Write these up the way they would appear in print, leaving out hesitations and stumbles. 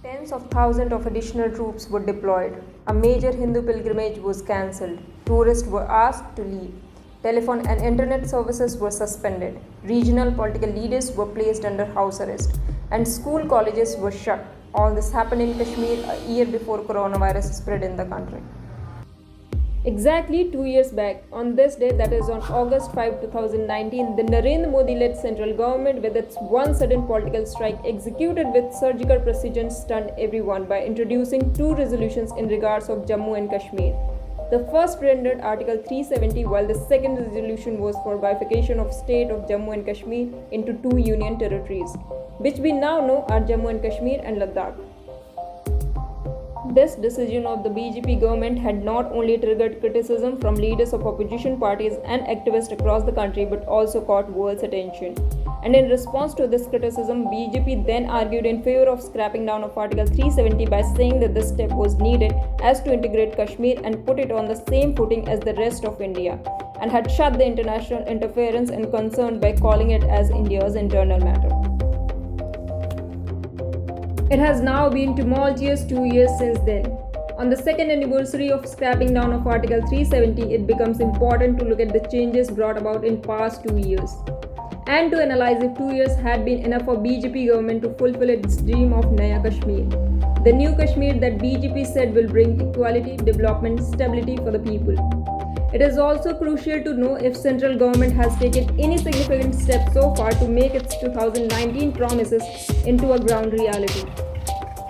Tens of thousands of additional troops were deployed. A major Hindu pilgrimage was cancelled. Tourists were asked to leave. Telephone and internet services were suspended. Regional political leaders were placed under house arrest. And school colleges were shut. All this happened in Kashmir a year before coronavirus spread in the country. Exactly 2 years back, on this day, that is on August 5, 2019, the Narendra Modi-led central government, with its one sudden political strike executed with surgical precision, stunned everyone by introducing two resolutions in regards of Jammu and Kashmir. The first rendered Article 370, while the second resolution was for bifurcation of state of Jammu and Kashmir into two union territories, which we now know are Jammu and Kashmir and Ladakh. This decision of the BJP government had not only triggered criticism from leaders of opposition parties and activists across the country but also caught world's attention. And in response to this criticism, BJP then argued in favor of scrapping down of Article 370 by saying that this step was needed as to integrate Kashmir and put it on the same footing as the rest of India, and had shut the international interference and concern by calling it as India's internal matter. It has now been tumultuous 2 years since then. On the second anniversary of scrapping down of Article 370, it becomes important to look at the changes brought about in past 2 years, and to analyze if 2 years had been enough for BJP government to fulfill its dream of Naya Kashmir, the new Kashmir that BJP said will bring equality, development, stability for the people. It is also crucial to know if central government has taken any significant steps so far to make its 2019 promises into a ground reality.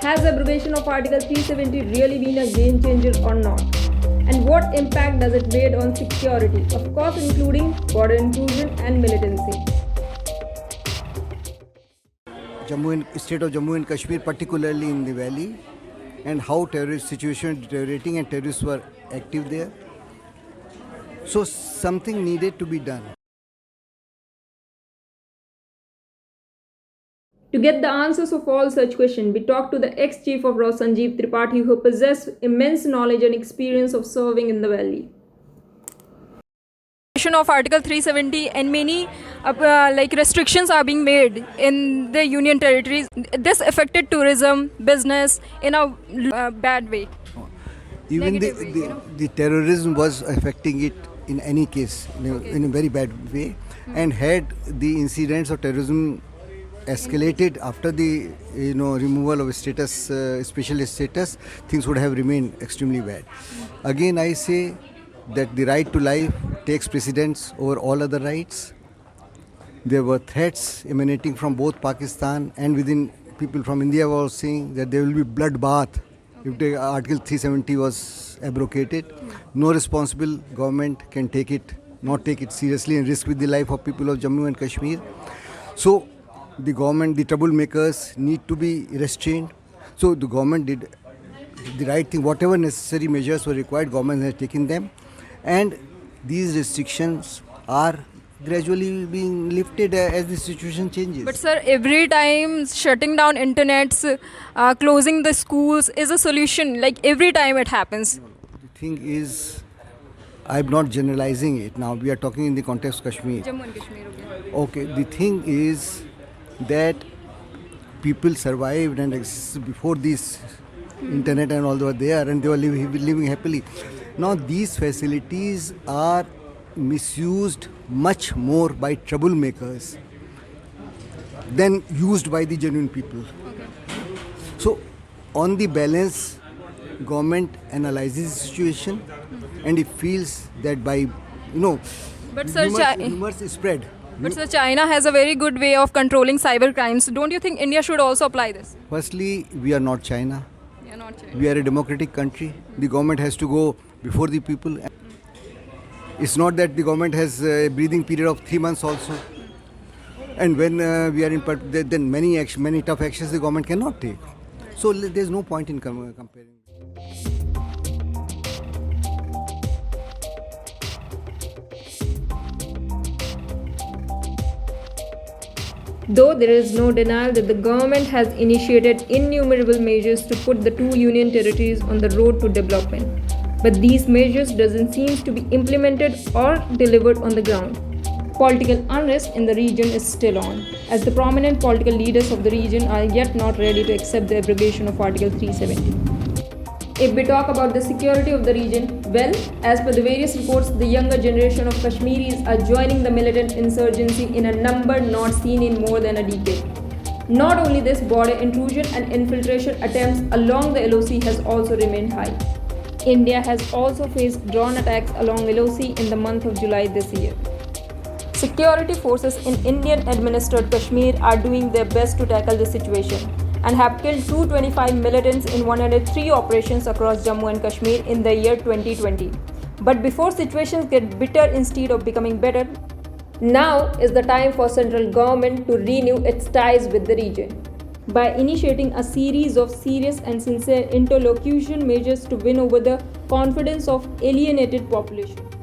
Has abrogation of Article 370 really been a game changer or not? And what impact does it made on security, of course including border intrusion and militancy? State of Jammu and Kashmir, particularly in the valley, and how terrorist situation deteriorating and terrorists were active there. So something needed to be done. To get the answers of all such questions, we talked to the ex-chief of RAW Sanjeev Tripathi, who possessed immense knowledge and experience of serving in the valley. Of Article 370 and many restrictions are being made in the union territories. This affected tourism, business in a bad way. Even the terrorism was affecting it in any case in a very bad way. And had the incidents of terrorism escalated after the removal of status, special status, things would have remained extremely bad. Again, I say that the right to life takes precedence over all other rights. There were threats emanating from both Pakistan and within people from India were saying that there will be bloodbath if the Article 370 was abrogated. No responsible government can not take it seriously and risk with the life of people of Jammu and Kashmir. So the government, the troublemakers need to be restrained. So the government did the right thing. Whatever necessary measures were required, government has taken them. And these restrictions are gradually being lifted as the situation changes. But sir, every time shutting down internets, closing the schools is a solution. Like every time it happens. No. The thing is, I'm not generalizing it now. We are talking in the context of Kashmir. Jammu and Kashmir. Okay. The thing is that people survived and existed before this internet and all were there, and they were living happily. Now these facilities are misused much more by troublemakers than used by the genuine people. Okay. So on the balance, government analyzes the situation and it feels that by but sir, rumors spread. But sir, China has a very good way of controlling cyber crimes. Don't you think India should also apply this? Firstly, we are not China. We are a democratic country. The government has to go before the people. It's not that the government has a breathing period of 3 months also. And when we are in, then many tough actions the government cannot take. So there's no point in comparing. Though there is no denial that the government has initiated innumerable measures to put the two union territories on the road to development, but these measures doesn't seem to be implemented or delivered on the ground. Political unrest in the region is still on, as the prominent political leaders of the region are yet not ready to accept the abrogation of Article 370. If we talk about the security of the region, well, as per the various reports, the younger generation of Kashmiris are joining the militant insurgency in a number not seen in more than a decade. Not only this, border intrusion and infiltration attempts along the LOC has also remained high. India has also faced drone attacks along LOC in the month of July this year. Security forces in Indian-administered Kashmir are doing their best to tackle the situation and have killed 225 militants in 103 operations across Jammu and Kashmir in the year 2020. But before situations get bitter instead of becoming better, now is the time for central government to renew its ties with the region by initiating a series of serious and sincere interlocution measures to win over the confidence of alienated population.